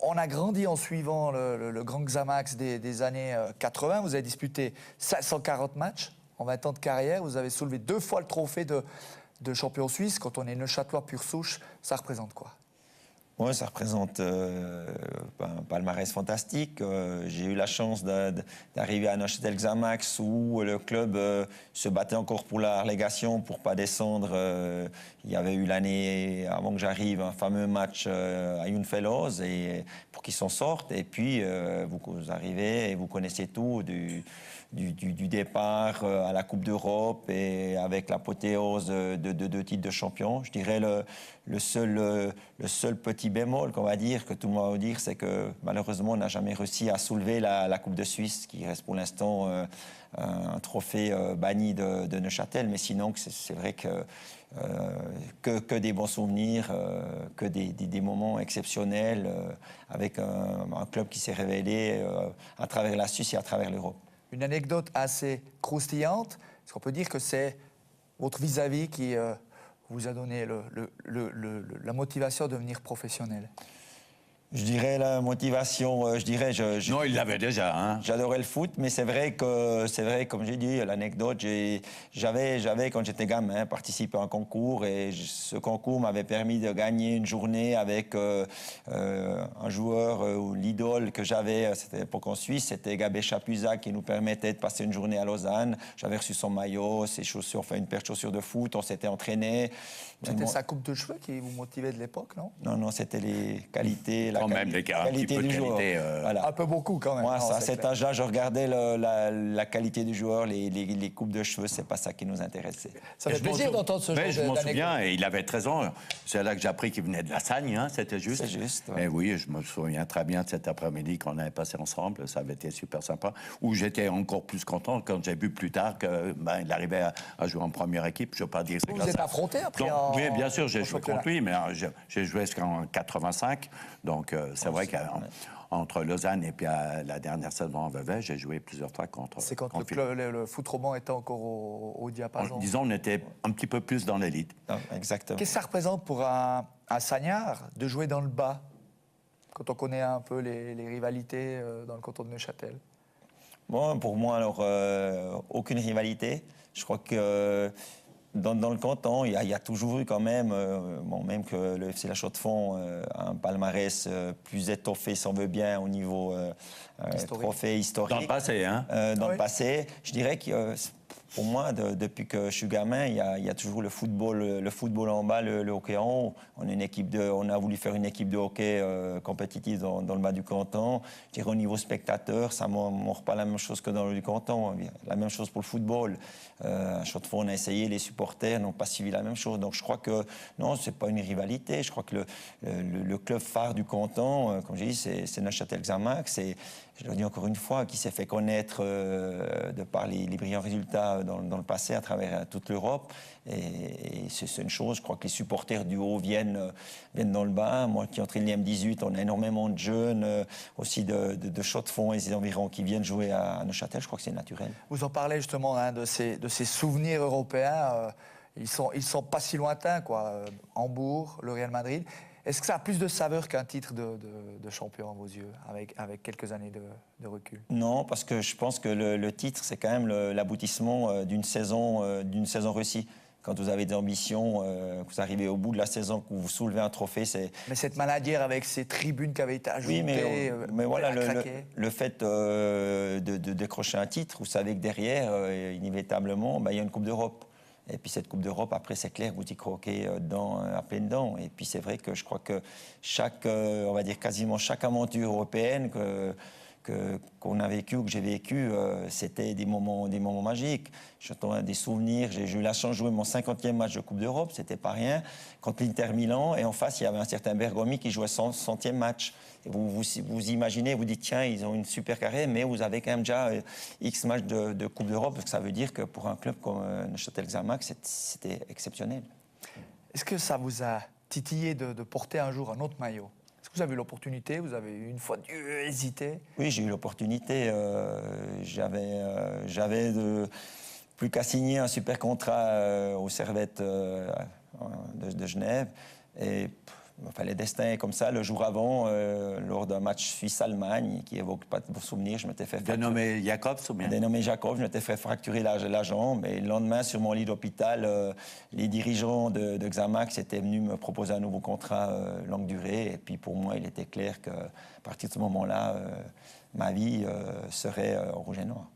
On a grandi en suivant le grand Xamax des années 80. Vous avez disputé 540 matchs en 20 ans de carrière. Vous avez soulevé 2 fois le trophée de champion suisse. Quand on est neuchâtelois pur souche, ça représente quoi? Oui, ça représente un palmarès fantastique. J'ai eu la chance d'arriver à Neuchâtel Xamax où le club se battait encore pour la relégation, pour ne pas descendre. Il y avait eu l'année avant que j'arrive un fameux match à Junfelos et pour qu'ils s'en sortent. Et puis vous arrivez et vous connaissez tout du départ à la Coupe d'Europe et avec l'apothéose de 2 titres de champion. Je dirais le seul petit bémol qu'on va dire, que tout le monde va dire, c'est que malheureusement, on n'a jamais réussi à soulever la Coupe de Suisse, qui reste pour l'instant un trophée banni de Neuchâtel. Mais sinon, c'est vrai que des bons souvenirs, que des moments exceptionnels avec un club qui s'est révélé à travers la Suisse et à travers l'Europe. Une anecdote assez croustillante. Est-ce qu'on peut dire que c'est votre vis-à-vis qui vous a donné la motivation de devenir professionnel? Je dirais la motivation, Non, il l'avait déjà. Hein. J'adorais le foot, mais c'est vrai, comme j'ai dit, l'anecdote, j'avais, quand j'étais gamin, participé à un concours et ce concours m'avait permis de gagner une journée avec un joueur, l'idole que j'avais à cette époque en Suisse, c'était Gabé Chapuisat qui nous permettait de passer une journée à Lausanne. J'avais reçu son maillot, ses chaussures, enfin une paire de chaussures de foot, on s'était entraîné. C'était sa coupe de cheveux qui vous motivait de l'époque, non? Non, c'était les qualités, quand même, les qualité du joueur. Voilà. Un peu beaucoup quand même. Moi, à cet âge-là, je regardais la qualité du joueur, les coupes de cheveux, c'est pas ça qui nous intéressait. Ça fait plaisir d'entendre ce genre d'anecdote. Je m'en souviens, et il avait 13 ans. C'est là que j'ai appris qu'il venait de la Sagne, hein, c'était juste. C'est juste. Ouais. Et oui, je me souviens très bien de cet après-midi qu'on avait passé ensemble. Ça avait été super sympa. Où j'étais encore plus content quand j'ai vu plus tard qu'il arrivait à jouer en première équipe. Je ne veux pas dire que c'est vous êtes affronté après oui, bien sûr, j'ai joué contre lui, mais j'ai joué jusqu'en 85. Donc, c'est vrai qu'entre Lausanne et puis la dernière saison en Vevey, j'ai joué plusieurs fois contre. C'est quand le foot roman était encore au diapason. Disons, on était un petit peu plus dans l'élite. Exactement. Qu'est-ce que ça représente pour un Sagnard de jouer dans le bas, quand on connaît un peu les rivalités dans le canton de Neuchâtel? Bon, pour moi, alors, aucune rivalité. Je crois que dans le canton, il y a toujours eu quand même, même que le FC La Chaux-de-Fonds a un palmarès plus étoffé, si on veut bien, au niveau trophée historique. Dans le passé, hein? Dans le passé. Je dirais que pour moi, depuis que je suis gamin, il y a toujours le football en bas, le hockey en haut. On a voulu faire une équipe de hockey compétitive dans le bas du canton. Je dirais au niveau spectateur, ça ne montre pas la même chose que dans le haut du canton. La même chose pour le football. À Chaux-de-Fonds, on a essayé, les supporters n'ont pas suivi la même chose. Donc je crois que non, ce n'est pas une rivalité. Je crois que le club phare du canton, comme j'ai dit, c'est Neuchâtel Xamax. Je le dis encore une fois, qui s'est fait connaître de par les brillants résultats dans le passé à travers toute l'Europe. Et c'est une chose, je crois que les supporters du haut viennent dans le bas. Moi qui entraîne l'IM18, on a énormément de jeunes, aussi de Chaux-de-Fonds et des environs qui viennent jouer à Neuchâtel. Je crois que c'est naturel. Vous en parlez justement de ces souvenirs européens. Ils sont pas si lointains, quoi. Hambourg, le Real Madrid. Est-ce que ça a plus de saveur qu'un titre de champion à vos yeux, avec quelques années de recul? Non, parce que je pense que le titre, c'est quand même l'aboutissement d'une saison réussie. Quand vous avez des ambitions, que vous arrivez au bout de la saison, que vous soulevez un trophée, c'est... Mais cette Manadière avec ces tribunes qui avaient été ajoutées... Oui, mais voilà, le fait de décrocher un titre, vous savez que derrière, inévitablement, il y a une Coupe d'Europe. Et puis cette Coupe d'Europe, après, c'est clair, vous y croquez à pleines dents. Et puis c'est vrai que je crois que on va dire quasiment chaque aventure européenne qu'on a vécue ou que j'ai vécue, c'était des moments magiques. J'entends des souvenirs. J'ai eu la chance de jouer mon 50e match de Coupe d'Europe, c'était pas rien, contre l'Inter Milan. Et en face, il y avait un certain Bergomi qui jouait son 100e match. Et vous imaginez, vous dites, tiens, ils ont une super carrière, mais vous avez quand même déjà X matchs de Coupe d'Europe, parce que ça veut dire que pour un club comme Neuchâtel Xamax, c'était exceptionnel. Est-ce que ça vous a titillé de porter un jour un autre maillot? Est-ce que vous avez eu l'opportunité? Vous avez une fois dû hésiter? Oui, j'ai eu l'opportunité. J'avais plus qu'à signer un super contrat aux Servettes de Genève. Et Enfin, le destin est comme ça. Le jour avant, lors d'un match Suisse-Allemagne, qui évoque pas de vos souvenirs, je m'étais fait Dénommé Jacobs ou bien? Dénommé Jacob, je m'étais fait fracturer la jambe. Et le lendemain, sur mon lit d'hôpital, les dirigeants de Xamax étaient venus me proposer un nouveau contrat longue durée. Et puis pour moi, il était clair qu'à partir de ce moment-là, ma vie serait en rouge et noir.